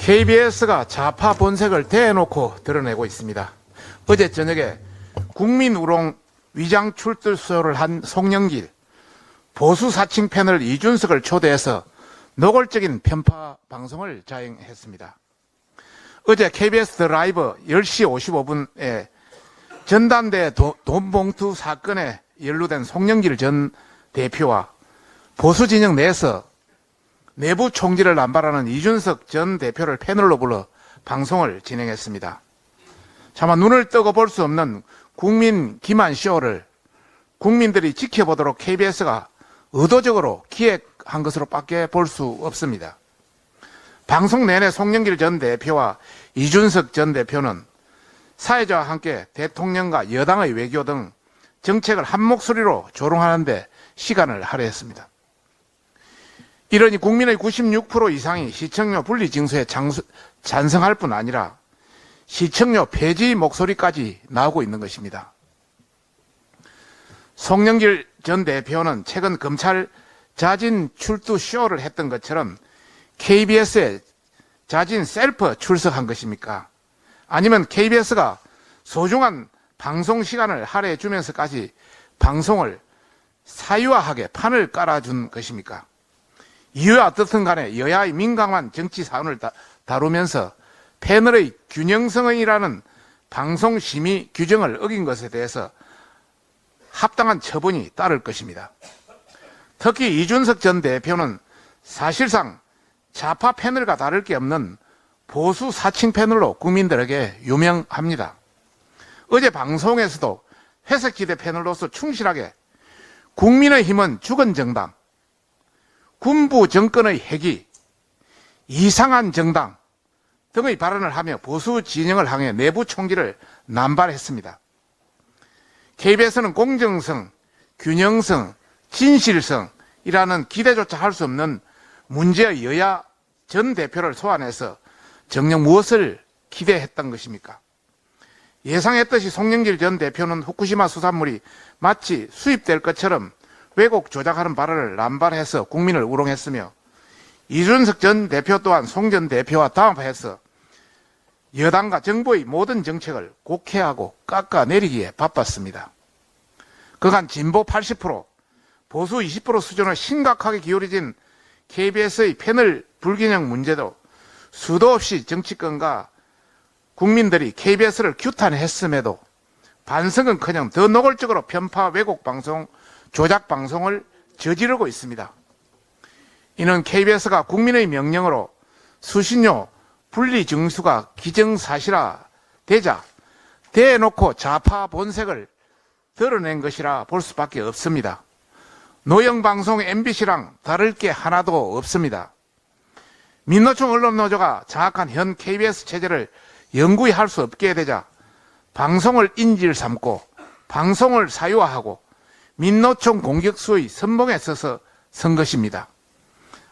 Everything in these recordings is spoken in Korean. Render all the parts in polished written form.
KBS가 좌파 본색을 대놓고 드러내고 있습니다. 어제 저녁에 국민우롱 위장 출두쇼를 한 송영길, 보수 사칭 패널 이준석을 초대해서 노골적인 편파 방송을 자행했습니다. 어제 KBS 라이브 10시 55분에 전단대 돈봉투 사건에 연루된 송영길 전 대표와 보수 진영 내에서 내부 총질을 남발하는 이준석 전 대표를 패널로 불러 방송을 진행했습니다. 차마 눈을 뜨고 볼 수 없는 국민 기만 쇼를 국민들이 지켜보도록 KBS가 의도적으로 기획한 것으로밖에 볼 수 없습니다. 방송 내내 송영길 전 대표와 이준석 전 대표는 사회자와 함께 대통령과 여당의 외교 등 정책을 한 목소리로 조롱하는 데 시간을 할애했습니다. 이러니 국민의 96% 이상이 시청료 분리 징수에 찬성할 뿐 아니라 시청료 폐지 목소리까지 나오고 있는 것입니다. 송영길 전 대표는 최근 검찰 자진 출두 쇼를 했던 것처럼 KBS에 자진 셀프 출석한 것입니까? 아니면 KBS가 소중한 방송 시간을 할애해 주면서까지 방송을 사유화하게 판을 깔아준 것입니까? 이유야 어떻든 간에 여야의 민감한 정치 사안을 다루면서 패널의 균형성이라는 방송심의 규정을 어긴 것에 대해서 합당한 처분이 따를 것입니다. 특히 이준석 전 대표는 사실상 좌파 패널과 다를 게 없는 보수 사칭 패널로 국민들에게 유명합니다. 어제 방송에서도 회색지대 패널로서 충실하게 국민의힘은 죽은 정당, 군부 정권의 핵이 이상한 정당 등의 발언을 하며 보수 진영을 향해 내부 총질을 남발했습니다. KBS는 공정성, 균형성, 진실성이라는 기대조차 할 수 없는 문제의 여야 전 대표를 소환해서 정녕 무엇을 기대했던 것입니까? 예상했듯이 송영길 전 대표는 후쿠시마 수산물이 마치 수입될 것처럼 왜곡 조작하는 발언을 남발해서 국민을 우롱했으며 이준석 전 대표 또한 송 전 대표와 담합해서 여당과 정부의 모든 정책을 곡해하고 깎아내리기에 바빴습니다. 그간 진보 80%, 보수 20% 수준을 심각하게 기울어진 KBS의 패널 불균형 문제도 수도 없이 정치권과 국민들이 KBS를 규탄했음에도 반성은커녕 더 노골적으로 편파 왜곡 방송, 조작 방송을 저지르고 있습니다. 이는 KBS가 국민의 명령으로 수신료 분리 징수가 기정사실화 되자 대놓고 좌파 본색을 드러낸 것이라 볼 수밖에 없습니다. 노영방송 MBC랑 다를 게 하나도 없습니다. 민노총 언론노조가 장악한 현 KBS 체제를 영구히 할 수 없게 되자 방송을 인질 삼고 방송을 사유화하고 민노총 공격수의 선봉에 서서 선 것입니다.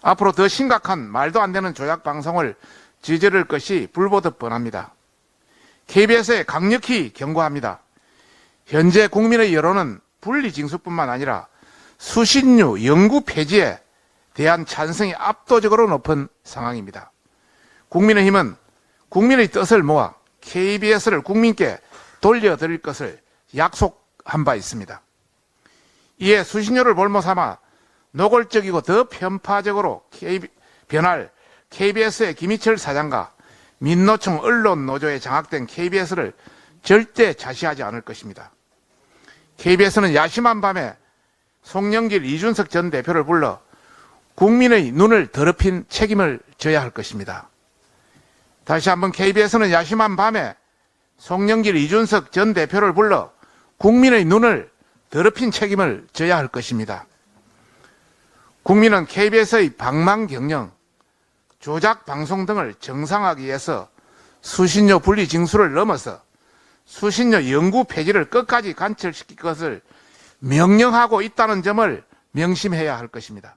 앞으로 더 심각한 말도 안 되는 조작 방송을 저지를 것이 불보듯 뻔합니다. KBS에 강력히 경고합니다. 현재 국민의 여론은 분리징수뿐만 아니라 수신료 영구 폐지에 대한 찬성이 압도적으로 높은 상황입니다. 국민의힘은 국민의 뜻을 모아 KBS를 국민께 돌려드릴 것을 약속한 바 있습니다. 이에 수신료를 볼모 삼아 노골적이고 더 편파적으로 변할 KBS의 김희철 사장과 민노총 언론노조에 장악된 KBS를 절대 자시하지 않을 것입니다. KBS는 야심한 밤에 송영길, 이준석 전 대표를 불러 국민의 눈을 더럽힌 책임을 져야 할 것입니다. 다시 한번 KBS는 야심한 밤에 송영길, 이준석 전 대표를 불러 국민의 눈을 더럽힌 책임을 져야 할 것입니다. 국민은 KBS의 방망 경영, 조작 방송 등을 정상화하기 위해서 수신료 분리 징수를 넘어서 수신료 영구 폐지를 끝까지 관철시킬 것을 명령하고 있다는 점을 명심해야 할 것입니다.